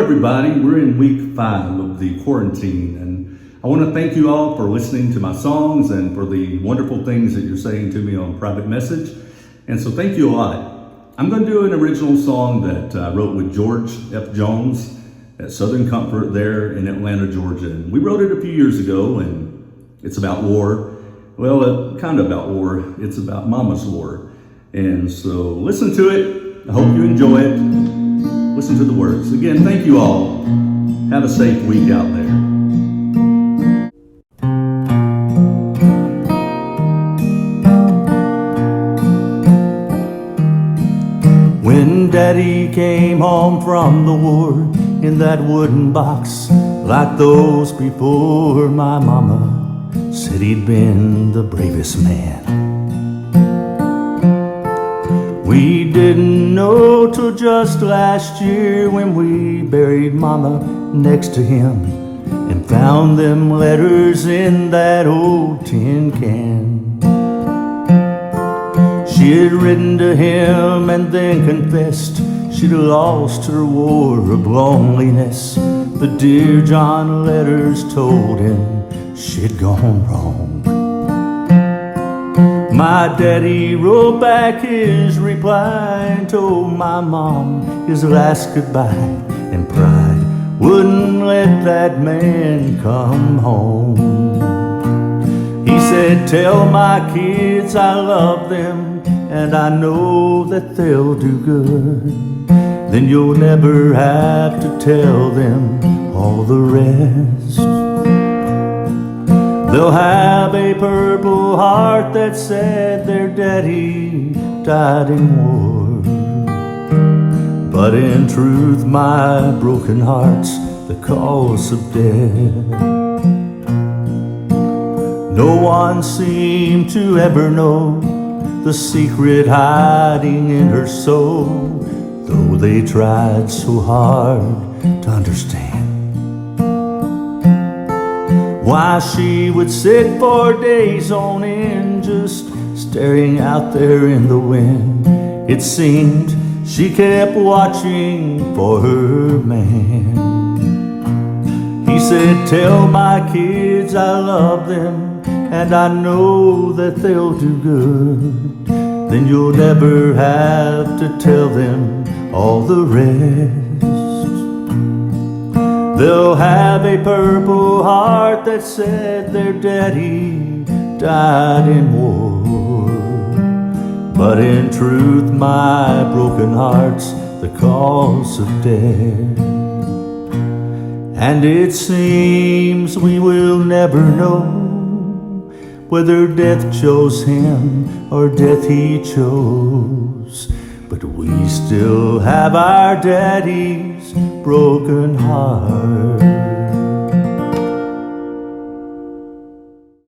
everybody. We're in week 5 of the quarantine, and I want to thank you all for listening to my songs and for the wonderful things that you're saying to me on private message. And so thank you a lot. I'm going to do an original song that I wrote with George F. Jones at Southern Comfort there in Atlanta, Georgia. And we wrote it a few years ago, and it's about war. Well, kind of about war. It's about Mama's war. And so listen to it. I hope you enjoy it. Listen to the words. Again, thank you all. Have a safe week out there. When Daddy came home from the war in that wooden box, like those before, my mama said he'd been the bravest man. We didn't know till just last year when we buried Mama next to him and found them letters in that old tin can. She had written to him and then confessed she'd lost her war of loneliness. The Dear John letters told him she'd gone wrong. My daddy wrote back his reply and told my mom his last goodbye, and pride wouldn't let that man come home. He said, tell my kids I love them and I know that they'll do good. Then you'll never have to tell them all the rest. They'll have a purple heart that said their daddy died in war. But in truth, my broken heart's the cause of death. No one seemed to ever know the secret hiding in her soul, though they tried so hard to understand. Why she would sit for days on end just staring out there in the wind. It seemed she kept watching for her man. He said, tell my kids I love them and I know that they'll do good. Then you'll never have to tell them all the rest. They'll have a purple heart that said their daddy died in war. But in truth, my broken heart's the cause of death. And it seems we will never know whether death chose him or death he chose. But we still have our daddy's broken heart.